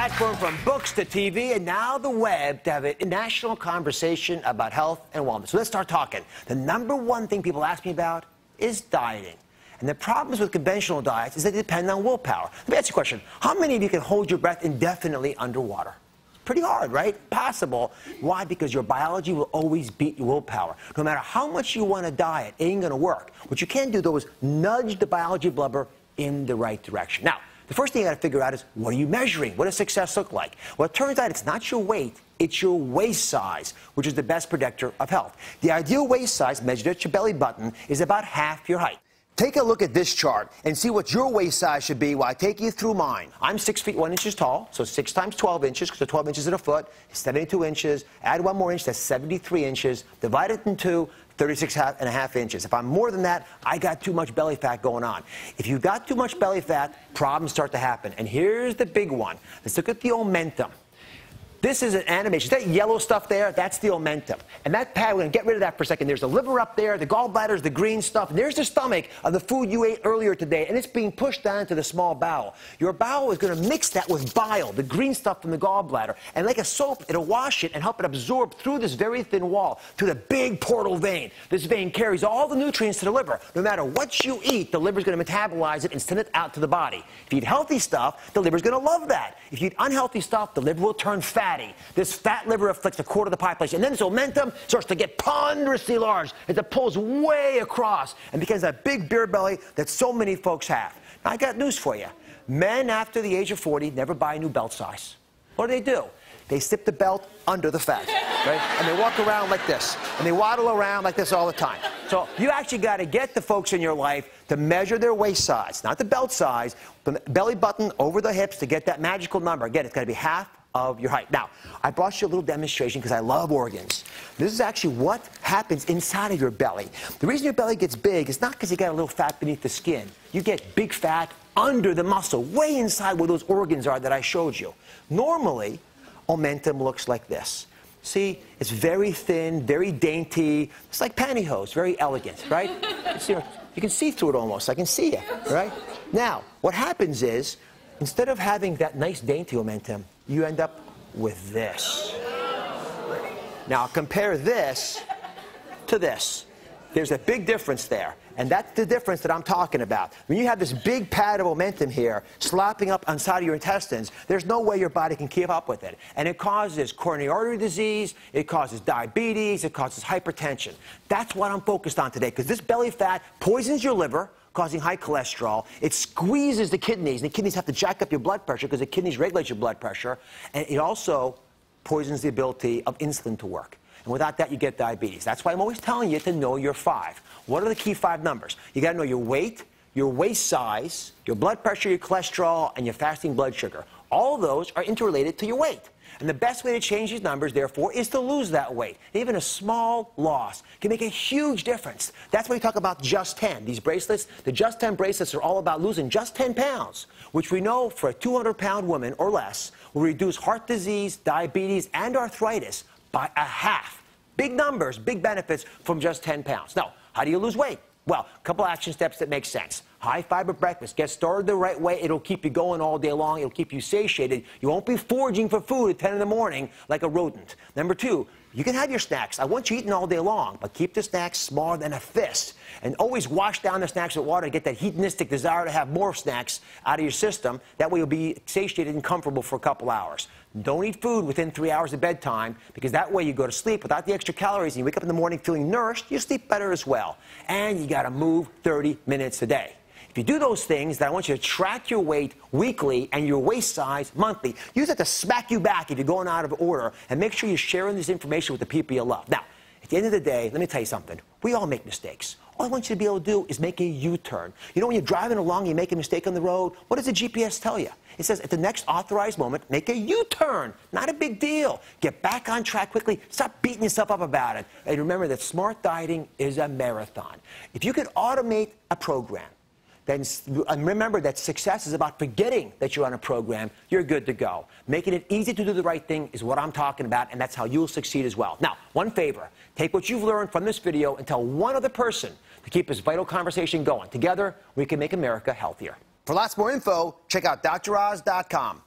platform from books to TV and now the web to have a national conversation about health and wellness. So let's start talking. The number one thing people ask me about is dieting. And the problems with conventional diets is that they depend on willpower. Let me ask you a question. How many of you can hold your breath indefinitely underwater? Pretty hard, right? Possible. Why? Because your biology will always beat your willpower. No matter how much you want to diet, it ain't going to work. What you can do, though, is nudge the biology blubber in the right direction. Now, the first thing you got to figure out is, what are you measuring? What does success look like? Well, it turns out it's not your weight, it's your waist size, which is the best predictor of health. The ideal waist size, measured at your belly button, is about half your height. Take a look at this chart and see what your waist size should be while I take you through mine. I'm 6 feet 1 inches tall, so 6 times 12 inches, because 12 inches in a foot is 72 inches. Add 1 more inch, that's 73 inches. Divide it in 2, 36.5 inches. If I'm more than that, I got too much belly fat going on. If you've got too much belly fat, problems start to happen. And here's the big one. Let's look at the omentum. This is an animation. That yellow stuff there, that's the omentum. And that pad, we're going to get rid of that for a second. There's the liver up there, the gallbladder is the green stuff, and there's the stomach of the food you ate earlier today, and it's being pushed down to the small bowel. Your bowel is going to mix that with bile, the green stuff from the gallbladder, and like a soap, it'll wash it and help it absorb through this very thin wall to the big portal vein. This vein carries all the nutrients to the liver. No matter what you eat, the liver's going to metabolize it and send it out to the body. If you eat healthy stuff, the liver's going to love that. If you eat unhealthy stuff, the liver will turn fatty. This fat liver afflicts a quarter of the population. And then this omentum starts to get ponderously large as it pulls way across and becomes that big beer belly that so many folks have. Now, I got news for you. Men after the age of 40 never buy a new belt size. What do? They slip the belt under the fat, right? And they walk around like this. And they waddle around like this all the time. So you actually got to get the folks in your life to measure their waist size, not the belt size, from the belly button over the hips to get that magical number. Again, it's got to be half of your height. Now, I brought you a little demonstration because I love organs. This is actually what happens inside of your belly. The reason your belly gets big is not because you got a little fat beneath the skin. You get big fat under the muscle, way inside where those organs are that I showed you. Normally, omentum looks like this. See, it's very thin, very dainty. It's like pantyhose, very elegant, right? You can see through it almost. I can see you, right? Now, what happens is, instead of having that nice dainty omentum, you end up with this. Now, compare this to this. There's a big difference there. And that's the difference that I'm talking about. When you have this big pad of omentum here slopping up inside of your intestines, there's no way your body can keep up with it. And it causes coronary artery disease, it causes diabetes, it causes hypertension. That's what I'm focused on today, because this belly fat poisons your liver, causing high cholesterol. It squeezes the kidneys, and the kidneys have to jack up your blood pressure because the kidneys regulate your blood pressure. And it also poisons the ability of insulin to work. And without that, you get diabetes. That's why I'm always telling you to know your 5. What are the key 5 numbers? You got to know your weight, your waist size, your blood pressure, your cholesterol, and your fasting blood sugar. All of those are interrelated to your weight. And the best way to change these numbers, therefore, is to lose that weight. Even a small loss can make a huge difference. That's why we talk about Just 10. These bracelets, the Just 10 bracelets are all about losing just 10 pounds, which we know for a 200-pound woman or less will reduce heart disease, diabetes, and arthritis by a half. Big numbers, big benefits from just 10 pounds. Now, how do you lose weight? Well, a couple action steps that make sense. High-fiber breakfast. Get started the right way. It'll keep you going all day long. It'll keep you satiated. You won't be foraging for food at 10 in the morning like a rodent. Number 2, you can have your snacks. I want you eating all day long, but keep the snacks smaller than a fist. And always wash down the snacks with water to get that hedonistic desire to have more snacks out of your system. That way you'll be satiated and comfortable for a couple hours. Don't eat food within 3 hours of bedtime, because that way you go to sleep without the extra calories and you wake up in the morning feeling nourished, you sleep better as well. And you got to move 30 minutes a day. If you do those things, then I want you to track your weight weekly and your waist size monthly. Use it to smack you back if you're going out of order, and make sure you're sharing this information with the people you love. Now, at the end of the day, let me tell you something. We all make mistakes. All I want you to be able to do is make a U-turn. You know, when you're driving along, you make a mistake on the road, what does the GPS tell you? It says, at the next authorized moment, make a U-turn. Not a big deal. Get back on track quickly. Stop beating yourself up about it. And remember that smart dieting is a marathon. If you could automate a program, then remember that success is about forgetting that you're on a program. You're good to go. Making it easy to do the right thing is what I'm talking about, and that's how you'll succeed as well. Now, one favor. Take what you've learned from this video and tell one other person to keep this vital conversation going. Together, we can make America healthier. For lots more info, check out DrOz.com.